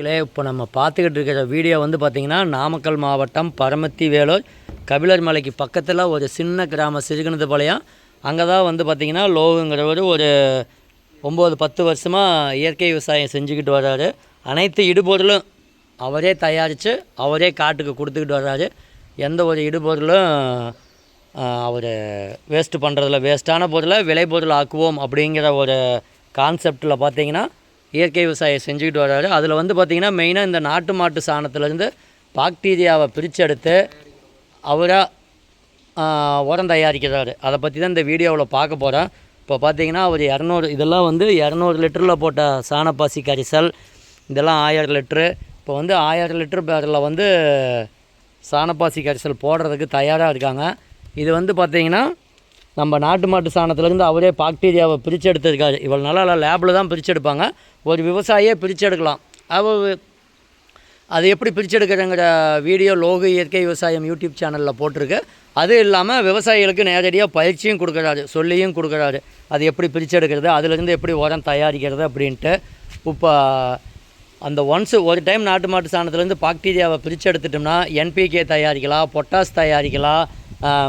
இப்போ நம்ம பார்த்துக்கிட்டு இருக்கிற வீடியோ வந்து பார்த்திங்கன்னா நாமக்கல் மாவட்டம் பரமத்தி வேலூர் கபிலர் மலைக்கு பக்கத்தில் ஒரு சின்ன கிராமம் சிறுகிணத்துப்பாளையம். அங்கே தான் வந்து பார்த்திங்கன்னா லோகுங்கிறவர் ஒரு 9-10 வருஷமாக இயற்கை விவசாயம் செஞ்சுக்கிட்டு வர்றாரு. அனைத்து இடுபொருளும் அவரே தயாரித்து அவரே காட்டுக்கு கொடுத்துக்கிட்டு வர்றாரு. எந்த ஒரு இடுபொருளும் அவர் வேஸ்ட்டு பண்ணுறதில்ல. வேஸ்ட்டான பொருளை விளை பொருள் ஆக்குவோம் அப்படிங்கிற ஒரு கான்செப்டில் பார்த்திங்கன்னா இயற்கை விவசாயம் செஞ்சுக்கிட்டு வர்றாரு. அதில் வந்து பார்த்திங்கன்னா மெயினாக இந்த நாட்டு மாட்டு சாணத்துலேருந்து பாக்டீரியாவை பிரித்தெடுத்து அவராக உரம் தயாரிக்கிறாரு. அதை பற்றி தான் இந்த வீடியோவில் பார்க்க போகிறேன். இப்போ பார்த்திங்கன்னா அவர் 200 இதெல்லாம் வந்து 200 லிட்டரில் போட்ட சாணப்பாசி கரிசல், இதெல்லாம் 1000 லிட்ரு. இப்போ வந்து 1000 லிட்டர் பேரில் வந்து சாணப்பாசி கரிசல் போடுறதுக்கு தயாராக இருக்காங்க. இது வந்து பார்த்திங்கன்னா நம்ம நாட்டு மாட்டு சாணத்துலேருந்து அவரே பாக்டீரியாவை பிரித்து எடுத்துருக்காரு. இவ்வளோ நாளாக லேபில் தான் பிரித்து எடுப்பாங்க. ஒரு விவசாயியே பிரித்து எடுக்கலாம். அது எப்படி பிரித்து எடுக்கிறங்கிற வீடியோ லோகு இயற்கை விவசாயம் யூடியூப் சேனலில் போட்டிருக்கு. அது இல்லாமல் விவசாயிகளுக்கு நேரடியாக பயிற்சியும் கொடுக்குறாரு, சொல்லியும் கொடுக்குறாரு. அது எப்படி பிரித்து எடுக்கிறது, அதுலேருந்து எப்படி உரம் தயாரிக்கிறது அப்படின்ட்டு. இப்போ அந்த ஒரு டைம் நாட்டு மாட்டு சாணத்துலேருந்து பாக்டீரியாவை பிரித்து எடுத்துட்டோம்னா என்பிகே தயாரிக்கலாம், பொட்டாஸ் தயாரிக்கலாம்.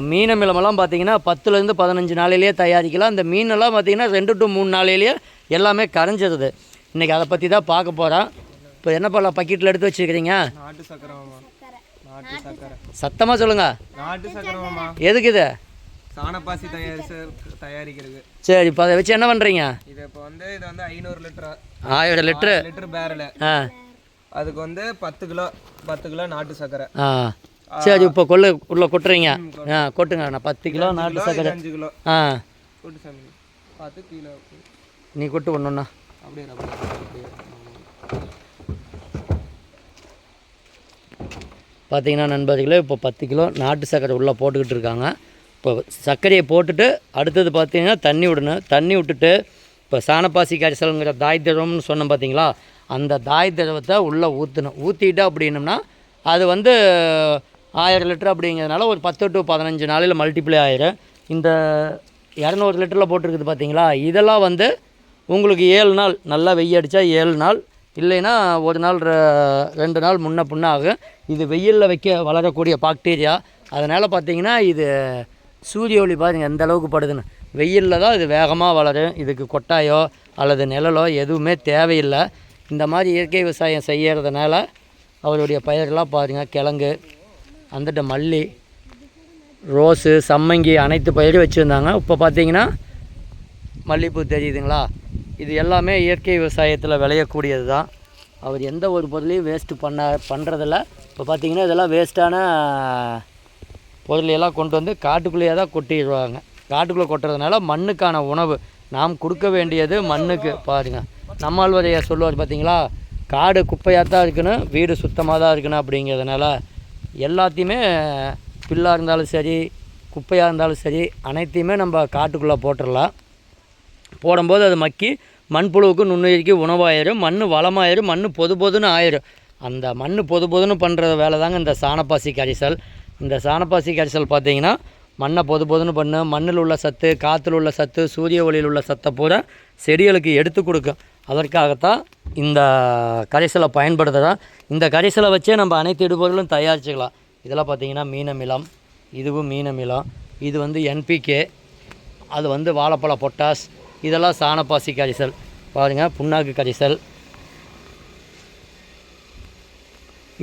மீன் அமிலமெல்லாம் பார்த்திங்கன்னா 10லேருந்து 15 நாளையிலேயே தயாரிக்கலாம். அந்த மீனெல்லாம் பார்த்திங்கன்னா 2 to 3 நாளையிலேயே எல்லாமே கரைஞ்சிருது. இன்றைக்கி அதை பற்றி தான் பார்க்க போகிறோம். இப்போ என்ன பண்ணலாம், பக்கெட்டில் எடுத்து வச்சுருக்கிறீங்க? நாட்டு சக்கரமா? நாட்டு சக்கரை. சத்தமாக சொல்லுங்கள். நாட்டு சக்கரமா? எதுக்கு இது? சாணப்பாசி தயாரிக்கிறது. சரி, இப்போ அதை வச்சு என்ன பண்ணுறீங்க? இது இப்போ வந்து இது வந்து 500 லிட்டர் 1000 லிட்டரு பேரல். அதுக்கு வந்து 10 கிலோ நாட்டு சக்கரை. சரி, இப்போ உள்ள கொட்டுறீங்க. கொட்டுங்க. நான் 10 கிலோ நாட்டு சக்கரை. 5 கிலோ கொட்டு சாமி. 10 கிலோ நீ கொட்டு ஒன்றுண்ணா. அப்படியே பார்த்தீங்கன்னா நண்பர்களே, இப்போ 10 கிலோ நாட்டு சக்கரை உள்ளே போட்டுக்கிட்டு இருக்காங்க. இப்போ சர்க்கரையை போட்டுட்டு அடுத்தது பார்த்திங்கன்னா தண்ணி விடணும். தண்ணி விட்டுட்டு இப்போ சாணப்பாசி கரிசல்ங்கிற தாய் திரவம்னு சொன்னோம் பார்த்தீங்களா, அந்த தாய் திரவத்தை உள்ளே ஊற்றணும். ஊற்றிட்டு அப்படின்னம்னா அது வந்து 1000 லிட்டர் அப்படிங்கிறதுனால ஒரு 10 to 15 நாளையில் மல்டிப்ளை ஆயிரும். இந்த 200 லிட்டரில் போட்டிருக்குது பார்த்தீங்களா, இதெல்லாம் வந்து உங்களுக்கு 7 நாள் நல்லா வெய்ய அடித்தா 7 நாள், இல்லைன்னா 1 நாள் 2 நாள் முன்ன பின்ன ஆகும். இது வெயிலில் வளரக்கூடிய பாக்டீரியா. அதனால் பார்த்திங்கன்னா இது சூரிய ஒளி பாருங்கள் எந்த அளவுக்கு படுதுன்னு. வெயிலில் தான் இது வேகமாக வளரும். இதுக்கு கொட்டாயோ அல்லது நிழலோ எதுவுமே தேவையில்லை. இந்த மாதிரி இயற்கை விவசாயம் செய்கிறதுனால அவருடைய பயிரெல்லாம் பாருங்கள், கிழங்கு, அந்தட்ட மல்லி, ரோஸு, சம்மங்கி அனைத்து பயிரும் வச்சுருந்தாங்க. இப்போ பார்த்திங்கன்னா மல்லிகைப்பூ தெரியுதுங்களா, இது எல்லாமே இயற்கை விவசாயத்தில் விளையக்கூடியது தான். அவர் எந்த ஒரு பொருளையும் வேஸ்ட்டு பண்ணுறதில்ல. இப்போ பார்த்திங்கன்னா இதெல்லாம் வேஸ்ட்டான பொருளையெல்லாம் கொண்டு வந்து காட்டுக்குள்ளேயே தான் கொட்டிடுவாங்க. காட்டுக்குள்ளே கொட்டுறதுனால மண்ணுக்கான உணவு நாம் கொடுக்க வேண்டியது மண்ணுக்கு. பாருங்கள், நம்மாழ்வாரையா சொல்லுவார் பார்த்திங்களா, காடு குப்பையாக தான் இருக்கணும், வீடு சுத்தமாக தான் இருக்கணும் அப்படிங்கிறதுனால எல்லாத்தையுமே புல்லாக இருந்தாலும் சரி, குப்பையாக இருந்தாலும் சரி, அனைத்தையுமே நம்ம காட்டுக்குள்ளே போட்டுடலாம். போடும்போது அது மக்கி மண்புழுவுக்கு நுண்ணுயிரிக்கு உணவாயிரும், மண் வளமாயிரும், மண் பொதுன்னு ஆயிரும். அந்த மண் பொதுன்னு பண்ணுற வேலை தாங்க இந்த சாணப்பாசி கரிசல். இந்த சாணப்பாசி கரிசல் பார்த்திங்கன்னா மண்ணை பொதுன்னு பண்ணு, மண்ணில் உள்ள சத்து, காற்றுல உள்ள சத்து, சூரிய ஒளியில் உள்ள சத்தை பூரா செடிகளுக்கு எடுத்து கொடுக்கும். அதற்காகத்தான் இந்த கரிசலை பயன்படுத்துகிறோம். இந்த கரிசலை வச்சே நம்ம அனைத்து இடுபொருளும் தயாரிச்சுக்கலாம். இதெல்லாம் பார்த்திங்கன்னா மீனமிலம், இதுவும் மீனமிலம், இது வந்து என்பிகே, அது வந்து வாழைப்பழ பொட்டாஸ், இதெல்லாம் சாணப்பாசி கரிசல். பாருங்கள், புண்ணாக்கு கரிசல்,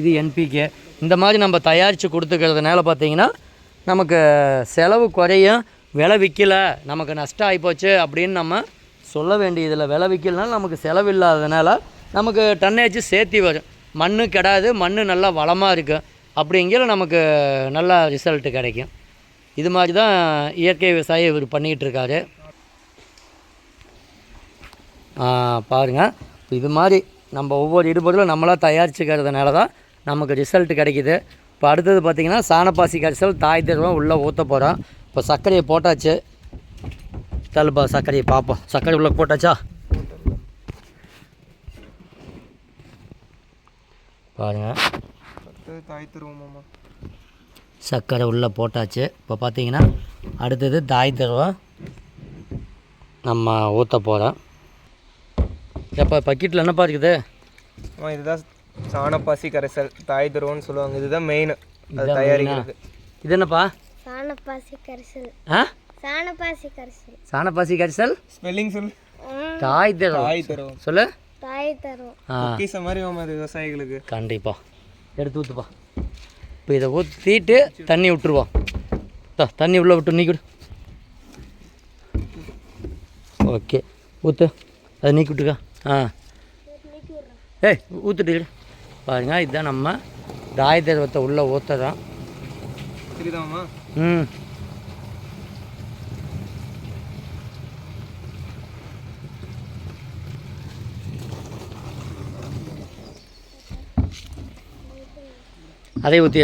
இது என்பிகே. இந்த மாதிரி நம்ம தயாரித்து கொடுத்துக்கிறதுனால பார்த்திங்கன்னா நமக்கு செலவு குறையும். விலை விற்கலை, நமக்கு நஷ்டம் ஆகிப்போச்சு அப்படின்னு நம்ம சொல்ல வேண்டியதில்லை. விலை விற்கலனால நமக்கு செலவு இல்லாததுனால நமக்கு டன்னேஜ் சேர்த்தி வரும். மண் கெடாது, மண் நல்லா வளமாக இருக்கும். அப்படிங்கிற நமக்கு நல்ல ரிசல்ட்டு கிடைக்கும். இது மாதிரி தான் இயற்கை விவசாயம் இவர் பண்ணிக்கிட்டு இருக்காரு. பாருங்கள், இது மாதிரி நம்ம ஒவ்வொரு இடுபொருளும் நம்மளாக தயாரிச்சுக்கிறதுனால தான் நமக்கு ரிசல்ட்டு கிடைக்கிது. இப்போ அடுத்தது பார்த்திங்கன்னா சாணப்பாசி கரிசல் தாய் திரவம் உள்ளே ஊற்ற போகிறோம். இப்போ சர்க்கரையை போட்டாச்சு. தள்ளுப்பா சர்க்கரையை பார்ப்போம். சர்க்கரை உள்ளே போட்டாச்சா? பாருங்கள், சர்க்கரை உள்ளே போட்டாச்சு. இப்போ பார்த்திங்கன்னா அடுத்தது தாய் திரவம் நம்ம ஊற்ற போகிறோம். எப்போ பக்கெட்டில் என்னப்பா இருக்குது? இதுதான் சாணப்பாசி கரைசல், தாய் துருவம்னு சொல்லுவாங்க. இதுதான் மெயின் அது தயாரிக்கிறது. இது என்னப்பா? சாணப்பாசி கரைசல். ஆ, சாணப்பாசி கரைசல். சாணப்பாசி கரைசல் ஸ்பெல்லிங் சொல்லு. தாய் தரும். தாய் துருவம் சொல்லு. தாய் தரும். பொக்கிஷ மாதிரி அது விவசாயிகளுக்கு. கண்டிப்பாக எடுத்து ஊற்றுப்பா. இப்போ இதை ஊற்றிட்டு தண்ணி விட்டுருவோம். தண்ணி உள்ளே விட்டு நீக்கிவிடு. ஓகே, ஊற்று. அதை நீக்கி விட்டுக்கா. ஆ, ஏய் ஊற்றுட்டு பாருங்க. இதுதான் நம்ம தாய் தருவத்தை உள்ளே ஊற்றுறோம். சரிதாம்மா? ம், அதை ஊற்றி.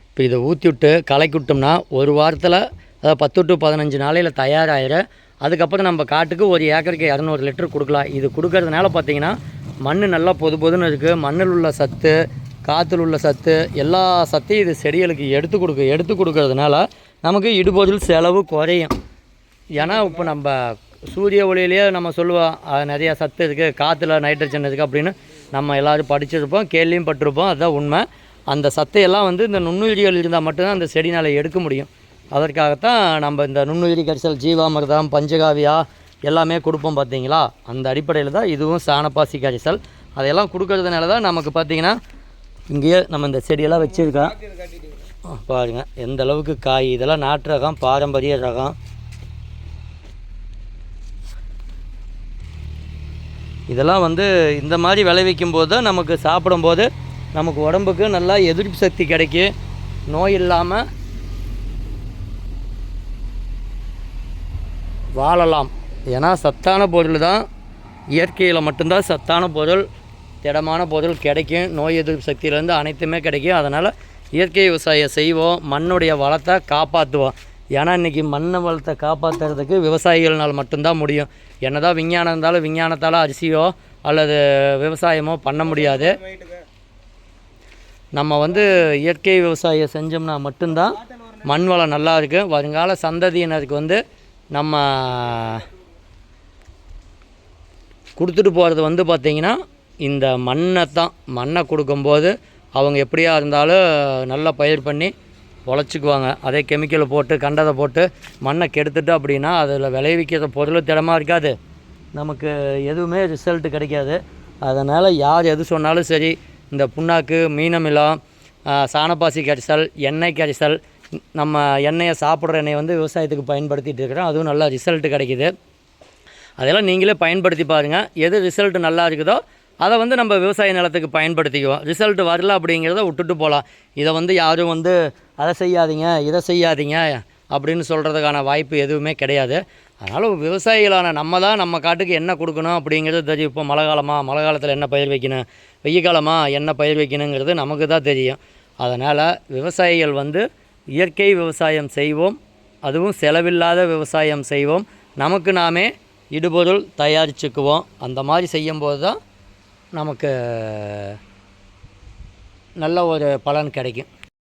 இப்போ இதை ஊற்றி விட்டு கலக்கி விட்டோம்னா ஒரு வாரத்தில், அதாவது 10 to 15 நாளையில் தயாராகிடும். அதுக்கப்புறம் நம்ம காட்டுக்கு ஒரு ஏக்கருக்கு 200 லிட்டர் கொடுக்கலாம். இது கொடுக்கறதுனால பார்த்திங்கன்னா மண் நல்லா பொது பொதுன்னு இருக்குது. மண்ணில் உள்ள சத்து, காற்றுல உள்ள சத்து, எல்லா சத்தையும் இது செடிகளுக்கு எடுத்து கொடுக்கறதுனால நமக்கு இடுபொருள் செலவு குறையும். ஏன்னா இப்போ நம்ம சூரிய ஒளியிலேயே நம்ம சொல்லுவோம் நிறையா சத்து இருக்குது, காற்றுல நைட்ரஜன் இருக்குது அப்படின்னு நம்ம எல்லோரும் படிச்சிருப்போம், கேள்வியும் பட்டிருப்போம். அதுதான் உண்மை. அந்த சத்தையெல்லாம் வந்து இந்த நுண்ணுயிரிகள் இருந்தால் மட்டும்தான் அந்த செடினால் எடுக்க முடியும். அதற்காகத்தான் நம்ம இந்த நுண்ணுயிரி கரைசல், ஜீவாமிர்தம், பஞ்சகாவியா எல்லாமே கொடுப்போம் பார்த்தீங்களா. அந்த அடிப்படையில் தான் இதுவும் சாணப்பாசி கரைசல். அதையெல்லாம் கொடுக்கறதுனால தான் நமக்கு பார்த்திங்கன்னா இங்கேயே நம்ம இந்த செடியெல்லாம் வச்சுருக்கோம். பாருங்கள் எந்த அளவுக்கு காய். இதெல்லாம் நாட்டு ரகம், பாரம்பரிய ரகம். இதெல்லாம் வந்து இந்த மாதிரி விளைவிக்கும் போது தான் நமக்கு சாப்பிடும்போது நமக்கு உடம்புக்கு நல்லா எதிர்ப்பு சக்தி கிடைக்கும், நோய் இல்லாமல் வாழலாம். ஏன்னா சத்தான பொருள் தான், இயற்கையில் மட்டும்தான் சத்தான பொருள், திடமான பொருள் கிடைக்கும். நோய் எதிர்ப்பு சக்தியிலேருந்து அனைத்துமே கிடைக்கும். அதனால் இயற்கை விவசாயம் செய்வோம், மண்ணுடைய வளத்தை காப்பாற்றுவோம். ஏன்னா இன்றைக்கி மண்ணை வளத்தை காப்பாற்றுறதுக்கு விவசாயிகள்னால் மட்டும்தான் முடியும். என்ன தான் விஞ்ஞானம் இருந்தாலும் விஞ்ஞானத்தால் அரிசியோ அல்லது விவசாயமோ பண்ண முடியாது. நம்ம வந்து இயற்கை விவசாயம் செஞ்சோம்னா மட்டும்தான் மண் வளம் நல்லா இருக்குது. வருங்கால சந்ததியினருக்கு வந்து நம்ம கொடுத்துட்டு போகிறது வந்து பார்த்திங்கன்னா இந்த மண்ணை கொடுக்கும்போது அவங்க எப்படியா இருந்தாலும் நல்லா பயிர் பண்ணி உழைச்சிக்குவாங்க. அதே கெமிக்கலை போட்டு கண்டதை போட்டு மண்ணை கெடுத்துட்டு அப்படின்னா அதில் விளைவிக்கிற பொருள் திடமாக இருக்காது, நமக்கு எதுவுமே ரிசல்ட்டு கிடைக்காது. அதனால் யார் எது சொன்னாலும் சரி, இந்த புண்ணாக்கு, மீனமிலம், சாணப்பாசி கரைசல், எண்ணெய் கரைசல், நம்ம எண்ணெயை சாப்பிட்ற எண்ணெயை வந்து விவசாயத்துக்கு பயன்படுத்திகிட்டு இருக்கிறோம். அதுவும் நல்லா ரிசல்ட்டு கிடைக்கிது. அதெல்லாம் நீங்களே பயன்படுத்தி பாருங்கள். எது ரிசல்ட்டு நல்லா இருக்குதோ அதை வந்து நம்ம விவசாய நிலத்துக்கு பயன்படுத்திக்குவோம். ரிசல்ட் வரல அப்படிங்கிறத விட்டுட்டு போகலாம். இதை வந்து யாரும் வந்து அதை செய்யாதீங்க, இதை செய்யாதீங்க அப்படின்னு சொல்கிறதுக்கான வாய்ப்பு எதுவுமே கிடையாது. அதனால் விவசாயிகளான நம்ம தான் நம்ம காட்டுக்கு என்ன கொடுக்கணும் அப்படிங்கிறது தெரியும். இப்போ மழை காலத்தில் என்ன பயிர் வைக்கணும், வெய்ய காலமாக என்ன பயிர் வைக்கணுங்கிறது நமக்கு தான் தெரியும். அதனால் விவசாயிகள் வந்து இயற்கை விவசாயம் செய்வோம், அதுவும் செலவில்லாத விவசாயம் செய்வோம். நமக்கு நாமே இடுபொருள் தயாரிச்சுக்குவோம். அந்த மாதிரி செய்யும்போது தான் நமக்கு நல்ல ஒரு பலன் கிடைக்கும்.